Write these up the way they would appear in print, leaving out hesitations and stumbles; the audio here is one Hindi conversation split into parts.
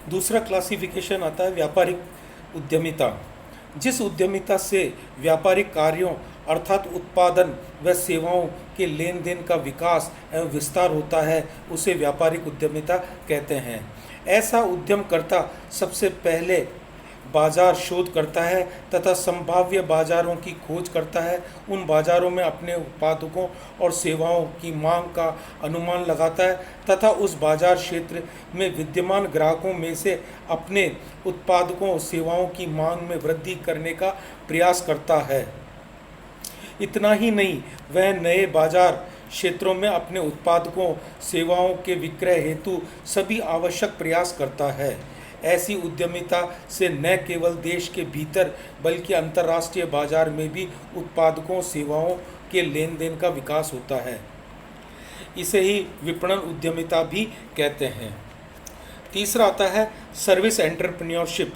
दूसरा क्लासिफिकेशन आता है व्यापारिक उद्यमिता। जिस उद्यमिता से व्यापारिक कार्यों अर्थात उत्पादन व सेवाओं के लेन देन का विकास एवं विस्तार होता है उसे व्यापारिक उद्यमिता कहते हैं। ऐसा उद्यमकर्ता सबसे पहले बाजार शोध करता है तथा संभाव्य बाजारों की खोज करता है। उन बाजारों में अपने उत्पादों और सेवाओं की मांग का अनुमान लगाता है तथा उस बाजार क्षेत्र में विद्यमान ग्राहकों में से अपने उत्पादों और सेवाओं की मांग में वृद्धि करने का प्रयास करता है। इतना ही नहीं, वह नए बाजार क्षेत्रों में अपने उत्पादों सेवाओं के विक्रय हेतु सभी आवश्यक प्रयास करता है। ऐसी उद्यमिता से न केवल देश के भीतर बल्कि अंतर्राष्ट्रीय बाजार में भी उत्पादों सेवाओं के लेन देन का विकास होता है। इसे ही विपणन उद्यमिता भी कहते हैं। तीसरा आता है सर्विस एंटरप्रेन्योरशिप।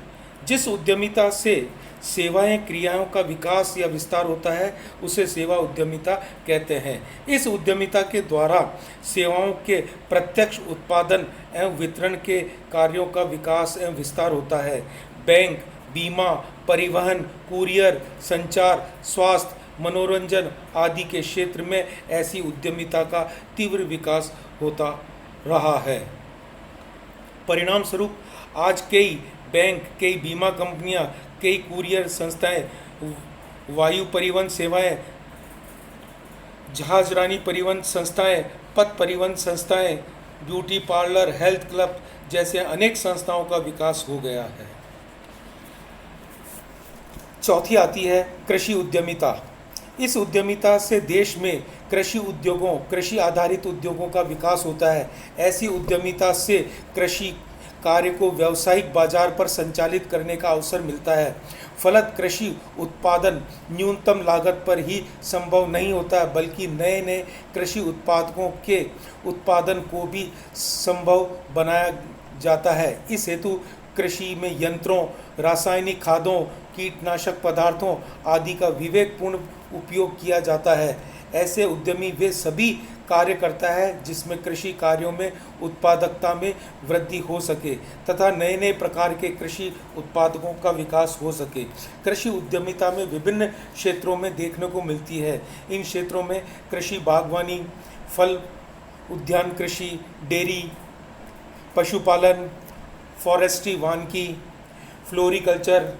जिस उद्यमिता से सेवाएं क्रियाओं का विकास या विस्तार होता है उसे सेवा उद्यमिता कहते हैं। इस उद्यमिता के द्वारा सेवाओं के प्रत्यक्ष उत्पादन एवं वितरण के कार्यों का विकास एवं विस्तार होता है। बैंक, बीमा, परिवहन, कुरियर, संचार, स्वास्थ्य, मनोरंजन आदि के क्षेत्र में ऐसी उद्यमिता का तीव्र विकास होता रहा है। परिणाम स्वरूप आज कई बैंक, कई बीमा कंपनियां, कई कुरियर संस्थाएं, वायु परिवहन सेवाएं, जहाजरानी परिवहन संस्थाएं, पथ परिवहन संस्थाएं, ब्यूटी पार्लर, हेल्थ क्लब जैसे अनेक संस्थाओं का विकास हो गया है। चौथी आती है कृषि उद्यमिता। इस उद्यमिता से देश में कृषि उद्योगों, कृषि आधारित उद्योगों का विकास होता है। ऐसी उद्यमिता से कृषि कार्य को व्यावसायिक बाजार पर संचालित करने का अवसर मिलता है। फलत कृषि उत्पादन न्यूनतम लागत पर ही संभव नहीं होता है बल्कि नए नए कृषि उत्पादों के उत्पादन को भी संभव बनाया जाता है। इस हेतु कृषि में यंत्रों, रासायनिक खादों, कीटनाशक पदार्थों आदि का विवेकपूर्ण उपयोग किया जाता है। ऐसे उद्यमी वे सभी कार्य करता है जिसमें कृषि कार्यों में उत्पादकता में वृद्धि हो सके तथा नए नए प्रकार के कृषि उत्पादों का विकास हो सके। कृषि उद्यमिता में विभिन्न क्षेत्रों में देखने को मिलती है। इन क्षेत्रों में कृषि बागवानी, फल उद्यान कृषि, डेयरी, पशुपालन, फॉरेस्ट्री वानिकी, फ्लोरिकल्चर,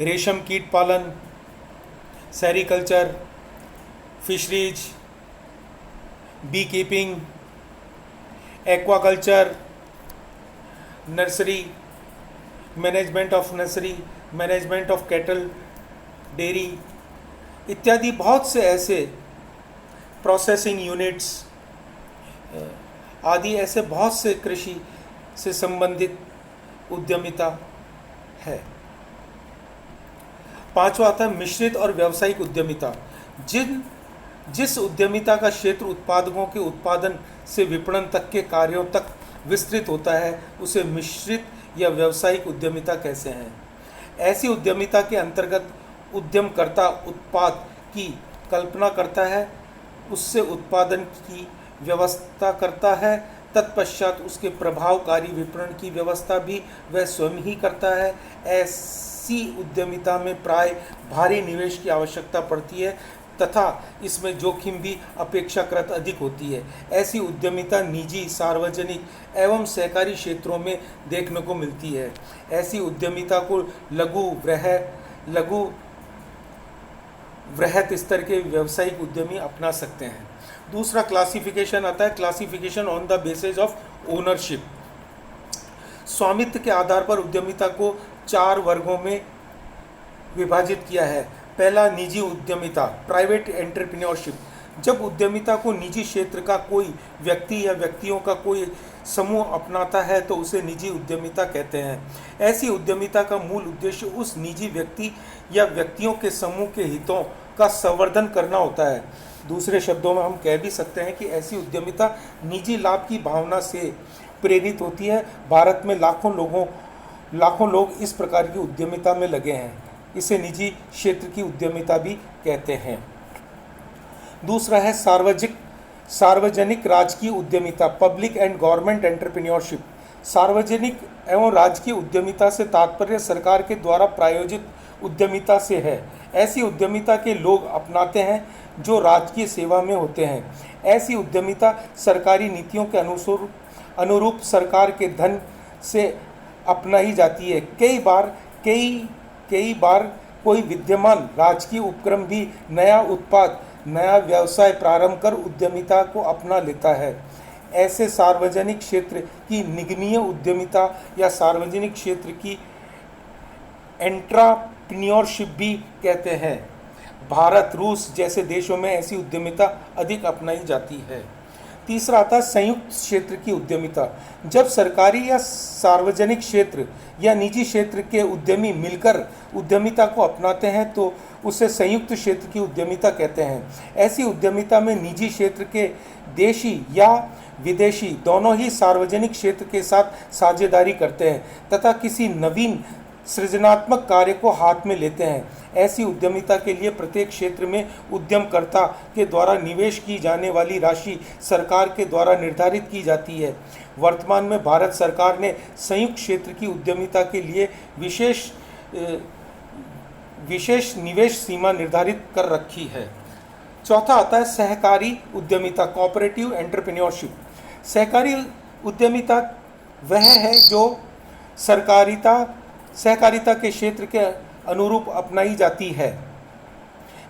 रेशम कीट पालन, sericulture, fisheries, bee keeping, aquaculture, nursery, management of nursery, management of cattle, dairy इत्यादि बहुत से ऐसे प्रोसेसिंग यूनिट्स आदि ऐसे बहुत से कृषि से संबंधित उद्यमिता है। पांचवा आता है मिश्रित और व्यावसायिक उद्यमिता। जिस उद्यमिता का क्षेत्र उत्पादों के उत्पादन से विपणन तक के कार्यों तक विस्तृत होता है उसे मिश्रित या व्यावसायिक उद्यमिता कहते हैं। ऐसी उद्यमिता के अंतर्गत उद्यमकर्ता उत्पाद की कल्पना करता है, उससे उत्पादन की व्यवस्था करता है, तत्पश्चात उसके प्रभावकारी विपणन की व्यवस्था भी वह स्वयं ही करता है। ऐसी उद्यमिता में प्राय भारी निवेश की आवश्यकता पड़ती है तथा इसमें जोखिम भी अपेक्षाकृत अधिक होती है। ऐसी उद्यमिता निजी, सार्वजनिक एवं सहकारी क्षेत्रों में देखने को मिलती है। ऐसी उद्यमिता को लघु वृहत स्तर के व्यावसायिक उद्यमी अपना सकते हैं। दूसरा क्लासिफिकेशन आता है classification on the basis of ownership. स्वामित्व के आधार पर उद्यमिता को 4 वर्गों में विभाजित किया है। पहला, निजी उद्यमिता, प्राइवेट एंटरप्रेन्योरशिप। जब उद्यमिता को निजी क्षेत्र का कोई व्यक्ति या व्यक्तियों का कोई समूह अपनाता है तो उसे निजी उद्यमिता कहते हैं। ऐसी उद्यमिता का मूल उद्देश्य उस निजी व्यक्ति या व्यक्तियों के समूह के हितों का संवर्धन करना होता है। दूसरे शब्दों में हम कह भी सकते हैं कि ऐसी उद्यमिता निजी लाभ की भावना से प्रेरित होती है। भारत में लाखों लोग इस प्रकार की उद्यमिता में लगे हैं। इसे निजी क्षेत्र की उद्यमिता भी कहते हैं। दूसरा है सार्वजनिक राजकीय उद्यमिता, पब्लिक एंड गवर्नमेंट एंटरप्रेन्योरशिप। सार्वजनिक एवं राजकीय उद्यमिता से तात्पर्य सरकार के द्वारा प्रायोजित उद्यमिता से है। ऐसी उद्यमिता के लोग अपनाते हैं जो राजकीय सेवा में होते हैं। ऐसी उद्यमिता सरकारी नीतियों के अनुरूप सरकार के धन से अपनाई जाती है। कई बार कोई विद्यमान राजकीय उपक्रम भी नया उत्पाद, नया व्यवसाय प्रारंभ कर उद्यमिता को अपना लेता है। ऐसे सार्वजनिक क्षेत्र की निगमीय उद्यमिता या सार्वजनिक क्षेत्र की एंट्राप्रेन्योरशिप भी कहते हैं। भारत, रूस जैसे देशों में ऐसी उद्यमिता अधिक अपनाई जाती है। तीसरा आता है संयुक्त क्षेत्र की उद्यमिता। जब सरकारी या सार्वजनिक क्षेत्र या निजी क्षेत्र के उद्यमी मिलकर उद्यमिता को अपनाते हैं तो उसे संयुक्त क्षेत्र की उद्यमिता कहते हैं। ऐसी उद्यमिता में निजी क्षेत्र के देशी या विदेशी दोनों ही सार्वजनिक क्षेत्र के साथ साझेदारी करते हैं तथा किसी नवीन सृजनात्मक कार्य को हाथ में लेते हैं। ऐसी उद्यमिता के लिए प्रत्येक क्षेत्र में उद्यमकर्ता के द्वारा निवेश की जाने वाली राशि सरकार के द्वारा निर्धारित की जाती है। वर्तमान में भारत सरकार ने संयुक्त क्षेत्र की उद्यमिता के लिए विशेष निवेश सीमा निर्धारित कर रखी है। चौथा आता है सहकारी उद्यमिता, कोऑपरेटिव एंटरप्रेन्योरशिप। सहकारी उद्यमिता वह है जो सहकारिता के क्षेत्र के अनुरूप अपनाई जाती है।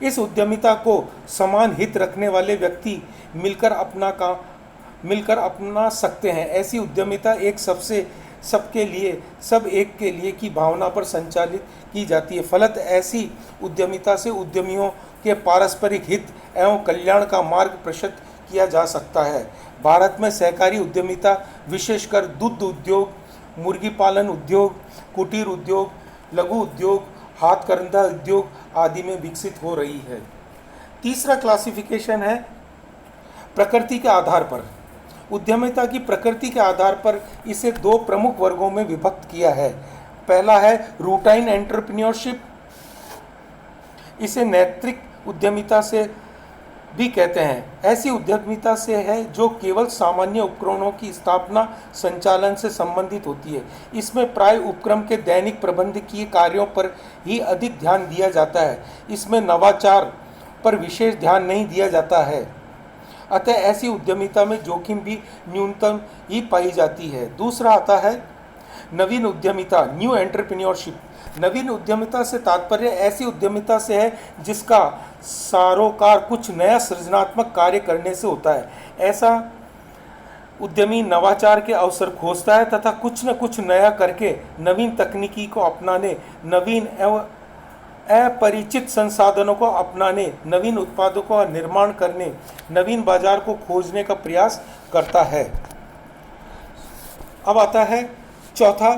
इस उद्यमिता को समान हित रखने वाले व्यक्ति मिलकर अपना सकते हैं। ऐसी उद्यमिता एक सबके लिए, सब एक के लिए की भावना पर संचालित की जाती है। फलत ऐसी उद्यमिता से उद्यमियों के पारस्परिक हित एवं कल्याण का मार्ग प्रशस्त किया जा सकता है। भारत में सहकारी उद्यमिता विशेषकर दुग्ध उद्योग, मुर्गी पालन उद्योग, कुटीर उद्योग, लघु उद्योग, हाथकरघा उद्योग आदि में विकसित हो रही है। तीसरा क्लासिफिकेशन है प्रकृति के आधार पर। उद्यमिता की प्रकृति के आधार पर इसे दो प्रमुख वर्गों में विभक्त किया है। पहला है रूटाइन एंटरप्रेन्योरशिप। इसे नैतिक उद्यमिता से भी कहते हैं। ऐसी उद्यमिता से है जो केवल सामान्य उपकरणों की स्थापना संचालन से संबंधित होती है। इसमें प्राय उपक्रम के दैनिक प्रबंधकीय कार्यों पर ही अधिक ध्यान दिया जाता है। इसमें नवाचार पर विशेष ध्यान नहीं दिया जाता है। अतः ऐसी उद्यमिता में जोखिम भी न्यूनतम ही पाई जाती है। दूसरा आता है नवीन उद्यमिता, न्यू एंटरप्रेन्योरशिप। नवीन उद्यमिता से तात्पर्य ऐसी उद्यमिता से है जिसका सारोकार कुछ नया सृजनात्मक कार्य करने से होता है। ऐसा उद्यमी नवाचार के अवसर खोजता है तथा कुछ न कुछ नया करके नवीन तकनीकी को अपनाने, नवीन एवं अपरिचित संसाधनों को अपनाने, नवीन उत्पादों का निर्माण करने, नवीन बाजार को खोजने का प्रयास करता है। अब आता है चौथा,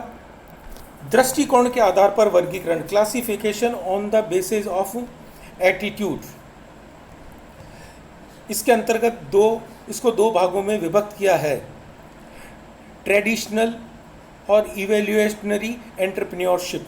दृष्टिकोण के आधार पर वर्गीकरण, classification on the basis of attitude. इसके अंतर्गत इसको दो भागों में विभक्त किया है, ट्रेडिशनल और इवैल्यूएशनरी एंटरप्रेन्योरशिप।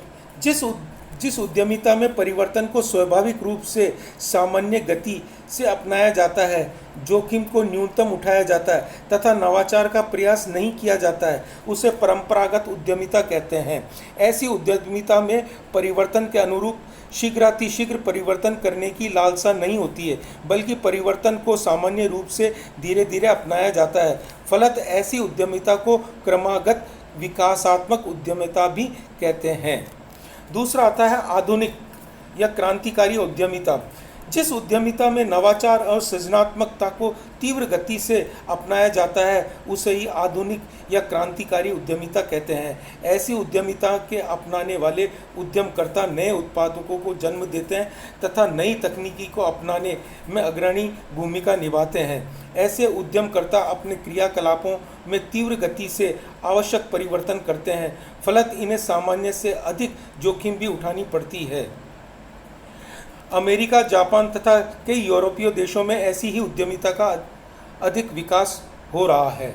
जिस उद्यमिता में परिवर्तन को स्वाभाविक रूप से सामान्य गति से अपनाया जाता है, जोखिम को न्यूनतम उठाया जाता है तथा नवाचार का प्रयास नहीं किया जाता है, उसे परंपरागत उद्यमिता कहते हैं। ऐसी उद्यमिता में परिवर्तन के अनुरूप शीघ्रातिशीघ्र परिवर्तन करने की लालसा नहीं होती है, बल्कि परिवर्तन को सामान्य रूप से धीरे धीरे अपनाया जाता है। फलत ऐसी उद्यमिता को क्रमागत विकासात्मक उद्यमिता भी कहते हैं। दूसरा आता है आधुनिक या क्रांतिकारी उद्यमिता। जिस उद्यमिता में नवाचार और सृजनात्मकता को तीव्र गति से अपनाया जाता है उसे ही आधुनिक या क्रांतिकारी उद्यमिता कहते हैं। ऐसी उद्यमिता के अपनाने वाले उद्यमकर्ता नए उत्पादकों को जन्म देते हैं तथा नई तकनीकी को अपनाने में अग्रणी भूमिका निभाते हैं। ऐसे उद्यमकर्ता अपने क्रियाकलापों में तीव्र गति से आवश्यक परिवर्तन करते हैं, फलत इन्हें सामान्य से अधिक जोखिम भी उठानी पड़ती है। अमेरिका, जापान तथा कई यूरोपीय देशों में ऐसी ही उद्यमिता का अधिक विकास हो रहा है।